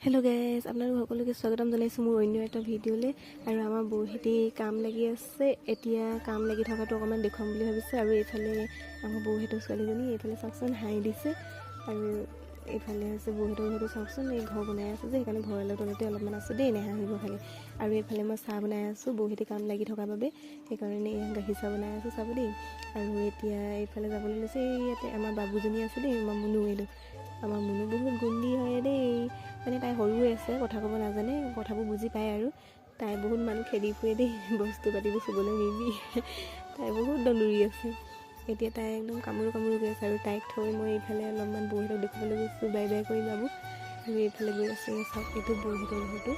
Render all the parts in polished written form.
Hello guys আপোনালোক সকলোকে স্বাগতম জনাইছো মোৰ অন্য এটা ভিডিঅ'লে আৰু আমাৰ বৌহেতি কাম লাগি আছে এতিয়া কাম লাগি থকাটো অকমান দেখুৱাম বুলি ভাবিছে আৰু এইফালে আমাৰ বৌহেতৰ ছোৱালীজনী এইফালে চাকচোন হাই দিছে আৰু এইফালে আছে বৌহেতৰ ঘৰটো চাকচোন এই ঘৰ বনাই আছে যে সেইকাৰণে ঘৰৰ তলতে অলপমান আছে দেই নেহাঁহিব খালি আৰু এইফালে মই চাহ বনাই আছো বৌহেতি কাম লাগি থকা বাবে সেইকাৰণে গাখীৰ চাহ বনাই আছো চাব দেই আৰু এতিয়া এইফালে যাবলৈ লৈছে ইয়াতে আমাৰ বাবুজনী আছে দেই আমাৰ মুনু এইটো আমাৰ মুনু বহুত গুন্দি হয় দেই মানে তাই সৰু হৈ আছে কথা ক'ব নাজানে কথাবোৰ বুজি পায় আৰু তাই বহুত মানুহ খেদি ফুৰে দেই বস্তু পাতিবোৰ চুবলৈ নিবি তাই বহুত দন্দুৰি আছে এতিয়া তাই একদম কামুৰো গৈ আছে আৰু তাইক থৈ মই এইফালে অলপমান বৌহেতক দেখুৱাবলৈ গৈছোঁ বাই কৰি যাব আৰু এইফালে গৈ আছে চাওক এইটো বৌহেতৰ ঘৰটো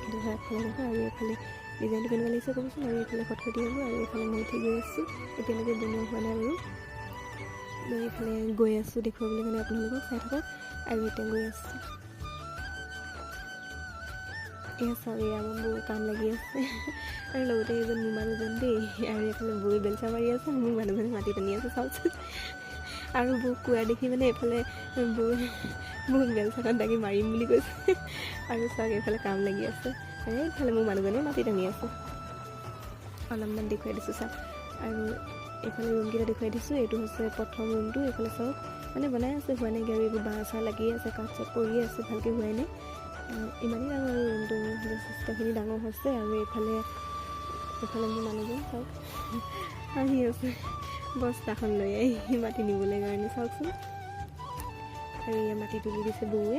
এইটো ঘৰফালে আৰু এইফালে ডিজাইনটো কেনেকুৱা লাগিছে ক'বচোন আৰু এইফালে খটখটি হ'ব আৰু এইফালে মই উঠি গৈ আছোঁ এতিয়ালৈকে বনোৱা হোৱা নাই বাৰু মই এইফালে গৈ আছোঁ দেখুৱাবলৈ কাৰণে আপোনালোকক চাই থাকক আৰু এতিয়া গৈ আছোঁ এয়া চাওক এয়া আমাৰ বৌ কাম লাগি আছে আৰু লগতে এইজন মোৰ মানুহজন দেই আৰু এইফালে বৌয়ে বেলচা মাৰি আছে মোৰ মানুহজনে মাটি টানি আছে চাওকচোন আৰু বৌক কোৱা দেখি মানে এইফালে বৌক বেলচাখন দাঙি মাৰিম বুলি কৈছে আৰু চাওক এইফালে কাম লাগি আছে আৰু এইফালে মোৰ মানুহজনে মাটি টানি আছে অলপমান দেখুৱাই দিছোঁ চাওক আৰু এইফালে ৰুমকেইটা দেখুৱাই দিছোঁ এইটো হৈছে প্ৰথম ৰুমটো এইফালে চাওক মানে বনাই আছে হোৱা নাই আৰু এইবোৰ বাঁহ চাহ লাগি আছে কাঠ চাঠ পৰি আছে ভালকৈ হোৱাই নাই ইমানেই ডাঙৰ আৰু ৰুমটো যথেষ্টখিনি ডাঙৰ হৈছে আৰু এইফালে মোৰ মানুহজন চাওক আহি আছে বস্তাখন লৈ আহি মাটি নিবলৈ কাৰণে চাওকচোন আৰু এয়া মাটি তুলি দিছে বৌৱে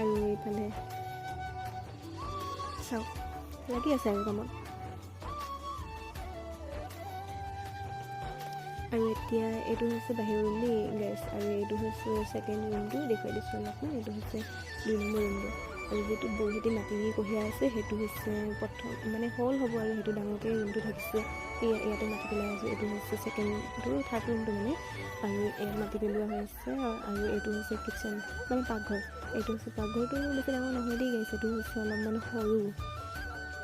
আৰু এইফালে চাওক লাগি আছে আৰু কামত আৰু এতিয়া এইটো হৈছে বাহিৰৰ ৰুম দেই গেছ আৰু এইটো হৈছে ছেকেণ্ড ৰুমটো দেখুৱাই দিছোঁ অলপমান এইটো হৈছে 2 নম্বৰ ৰুমটো আৰু যিটো বৌহেতি মাটি কঢ়িয়াই আছে সেইটো হৈছে প্ৰথম মানে হ'ল হ'ব আৰু সেইটো ডাঙৰকৈ ৰুমটো থাকিছে ইয়াতে মাটি পেলাই আছোঁ এইটো হৈছে ছেকেণ্ডটো থাৰ্ড ৰুমটো মানে আৰু ইয়াত মাটি পেলোৱা হৈছে আৰু এইটো হৈছে কিটচেন মানে পাকঘৰ এইটো হৈছে পাকঘৰটো বেছি ডাঙৰ নহয় দেই গেছ এইটো হৈছে অলপমান সৰু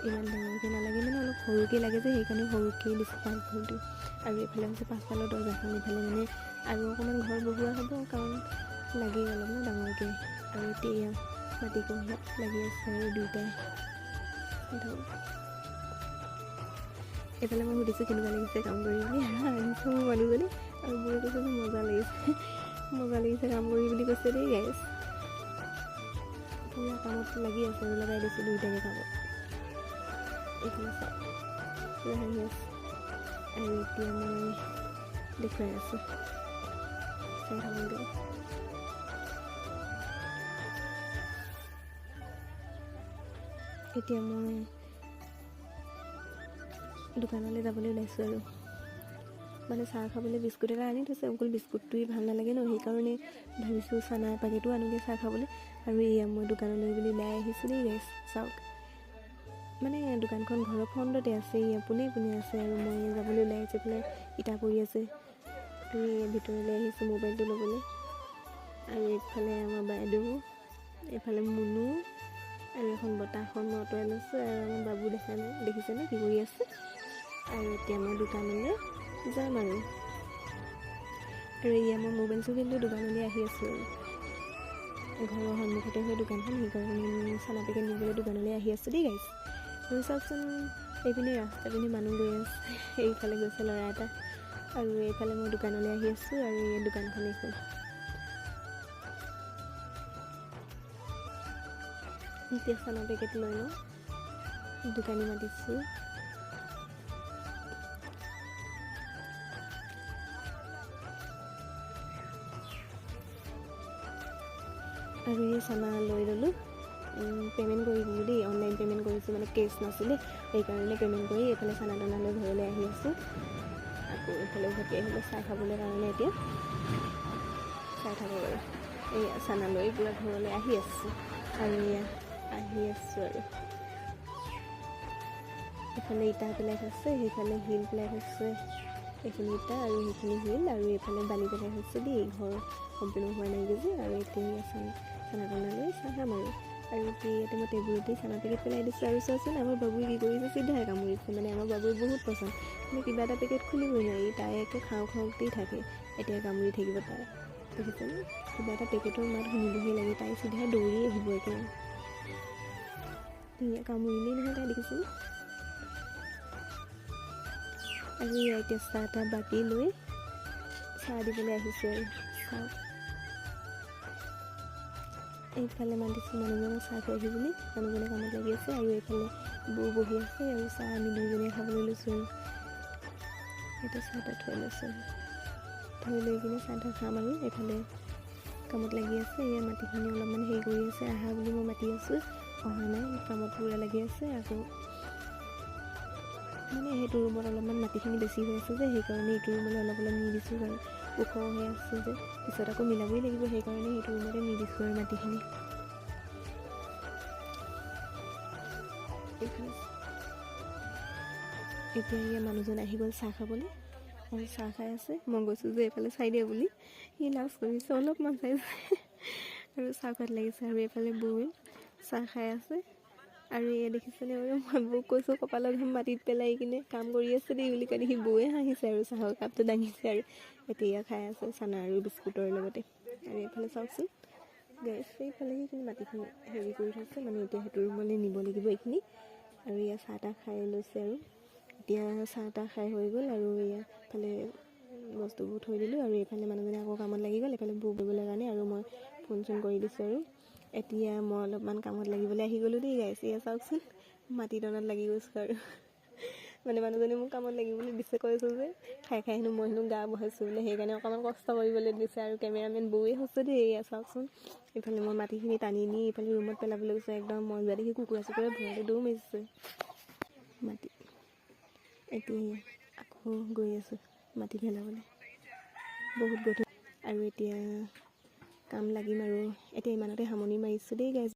ইমান ডাঙৰকৈ নালাগে মানে অলপ সৰুকৈ লাগে যে সেইকাৰণে সৰুকৈ দিছোঁ পাকঘৰটো আৰু এইফালে হৈছে পাছফালৰ দৰজাখন এইফালে মানে আৰু অকণমান ঘৰ বহোৱা হ'ব কাৰণ লাগেই অলপ ন ডাঙৰকৈ আৰু এতিয়া মাটি কঢ়িয়াত লাগি আছে আৰু দুয়োটাই এইফালে মই সুধিছোঁ কেনেকুৱা লাগিছে কাম কৰি বুলি আৰু আনিছোঁ মোৰ মানুহজনী আৰু বৌয়ে কৈছে যে মজা লাগিছে কাম কৰি বুলি কৈছে দেই গাইজ পুৰা কামত লাগি আছে আৰু লগাই দিছোঁ দুয়োটাকে কামত এইফালে চাওক পুৰা হাঁহি আছে আৰু এতিয়া মই দেখুৱাই আছোঁ চাই থাকোঁগৈ এতিয়া মই দোকানলৈ যাবলৈ ওলাইছোঁ আৰু মানে চাহ খাবলৈ বিস্কুট এটা আনি থৈছে অকল বিস্কুটটোৱে ভাল নালাগে ন সেইকাৰণে ভাবিছোঁ চানা পেকেটো আনোগৈ চাহ খাবলৈ আৰু এয়া মই দোকানলৈ বুলি ওলাই আহিছোঁ দেই গাইজ চাওক মানে দোকানখন ঘৰৰ ফ্ৰণ্টতে আছে এয়া পোনে আছে আৰু মই যাবলৈ ওলাই আহিছোঁ এইফালে ইটা পৰি আছে আৰু ভিতৰলৈ আহিছোঁ মোবাইলটো ল'বলৈ আৰু এইফালে আমাৰ বাইদেউ এইফালে মুনু আৰু এখন বতাহখন মই আঁতৰাই লৈছোঁ আৰু আমাৰ বাবু দেখিছেনে কি কৰি আছে আৰু এতিয়া মই দোকানলৈ যাম আৰু এয়া মই মোবাইল চোবাইলটো দোকানলৈ আহি আছোঁ আৰু ঘৰৰ সন্মুখতে হৈ দোকানখন সেইকাৰণে চানা পেকেট নিবলৈ দোকানলৈ আহি আছোঁ দেই গাইজ আৰু চাওকচোন এইপিনে ৰাস্তা পিনে মানুহ গৈ আছে এইফালে গৈছে ল'ৰা এটা আৰু এইফালে মই দোকানলৈ আহি আছোঁ আৰু এই দোকানখন এইফালে এতিয়া চানা পেকেট লৈ লওঁ দোকানী মাতিছোঁ আৰু এই চানা লৈ ল'লোঁ পে'মেণ্ট কৰি দিলোঁ দেই অনলাইন পে'মেণ্ট কৰিছোঁ মানে কেছ নাছিলে সেইকাৰণে পে'মেণ্ট কৰি এইফালে চানা টানা লৈ ঘৰলৈ আহি আছোঁ আকৌ এইফালে উভতি আহিলোঁ চাহ খাবলৈ কাৰণে এতিয়া চাই থাকোঁ বাৰু এয়া চানা লৈ পুৰা ঘৰলৈ আহি আছোঁ আৰু এয়া আহি আছোঁ আৰু এইফালে ইটা পেলাই থৈছে সেইফালে শিল পেলাই থৈছে এইখিনি ইটা আৰু সেইখিনি শিল আৰু এইফালে বালি পেলাই থৈছে দেই ঘৰ সম্পূৰ্ণ হোৱা নাই যে আৰু এতিয়া চানা টানা লৈ চাহ খাম আৰু ইয়াতে মই টেবুলতেই চানা পেকেট পেলাই দিছোঁ আৰু চোৱাচোন আমাৰ বাবুৱে কি কৰিছে চিধাই কামুৰিছে মানে আমাৰ বাবুৱে বহুত পচন্দ কিন্তু কিবা এটা পেকেট খুলিবই নোৱাৰি তাই একে খাওঁতেই থাকে এতিয়া কামুৰি থাকিব তাই দেখিছেনে কিবা এটা পেকেটৰ মাত শুনিবহে লাগে, তাই চিধা দৌৰি আহিব একেবাৰে। ধুনীয়া কামুৰিলেই নহয় তাই, দেখিছেনে। আৰু এতিয়া চাহ এটা বাকি লৈ চাহ দিবলৈ আহিছোঁ আৰু চাহ এইফালে মাতিছোঁ মানুহজনক চাহ খুৱাইহি বুলি। মানুহজনে কামত লাগি আছে আৰু এইফালে বৌ বহি আছে আৰু চাহ আমি দুইজনীয়ে খাবলৈ লৈছোঁ আৰু এতিয়া চাহ এটা থৈ লৈছোঁ থৈ লৈ কিনে চাহ এটা খাম আৰু এইফালে কামত লাগি আছে। এয়া মাটিখিনি অলপমান হেৰি কৰি আছে, আহা বুলি মই মাতি আছোঁ, অহা নাই, কামত পূৰা লাগি আছে। আকৌ মানে সেইটো ৰুমত অলপমান মাটিখিনি বেছি হৈ আছে যে সেইকাৰণে ইটো ৰুমলৈ অলপ অলপ নি দিছোঁ আৰু ওখ হৈ আছে যে পিছত আকৌ মিলাবই লাগিব, সেইকাৰণে সেইটো ৰুমতে নি দিছোঁ আৰু মাটিখিনি। এতিয়া ইয়াৰ মানুহজন আহি গ'ল চাহ খাবলৈ আৰু চাহ খাই আছে। মই গৈছোঁ যে এইফালে চাই দিয়ে বুলি সি লাজ কৰিছে, অলপমান চাইছে আৰু চাহ খোৱাত লাগিছে। আৰু এইফালে বৌৱে চাহ খাই আছে আৰু এয়া দেখিছেনে আৰু মই বৌক কৈছোঁ কপালত ঘাম মাটিত পেলাই কিনে কাম কৰি আছে দেই বুলি কয়, সি বৌৱে হাঁহিছে আৰু চাহৰ কাপটো দাঙিছে আৰু এতিয়া খাই আছে চানা আৰু বিস্কুটৰ লগতে। আৰু এইফালে চাওকচোন গেছ এইফালে সেইখিনি মাটিখিনি হেৰি কৰি থৈছে, মানে এতিয়া সেইটো ৰুমলৈ নিব লাগিব এইখিনি। আৰু এয়া চাহ তাহ খাই লৈছে আৰু এতিয়া চাহ তাহ খাই হৈ গ'ল আৰু ইয়াফালে বস্তুবোৰ থৈ দিলোঁ আৰু এইফালে মানুহজনে আকৌ কামত লাগি গ'ল এইফালে বৌ বহিবলৈ কাৰণে। আৰু মই ফোন চোন কৰি দিছোঁ আৰু এতিয়া মই অলপমান কামত লাগিবলৈ আহি গ'লোঁ দেই গাইছ। এয়া চাওকচোন মাটি তলত লাগি গৈছোঁ আৰু মানে মানুহজনে মোক কামত লাগিবলৈ দিছে, কৈছোঁ যে খাই খাই হেনো মই হেনো গা বহাইছোঁ বোলে, সেইকাৰণে অকণমান কষ্ট কৰিবলৈ দিছে। আৰু কেমেৰামেন বৌৱে হৈছে দেই। এয়া চাওকচোন এইফালে মই মাটিখিনি টানি নি এইফালে ৰুমত পেলাবলৈ গৈছোঁ, একদম মই যোৱা দেখি কুকুৰা চুকুৰে ভয়তে দৌৰ মাৰিছে মাটি। এতিয়া আকৌ গৈ আছোঁ মাটি পেলাবলৈ, বহুত গধুৰ আৰু এতিয়া কাম লাগিম আৰু এতিয়া ইমানতে সামৰণি মাৰিছোঁ দেই গাইজ।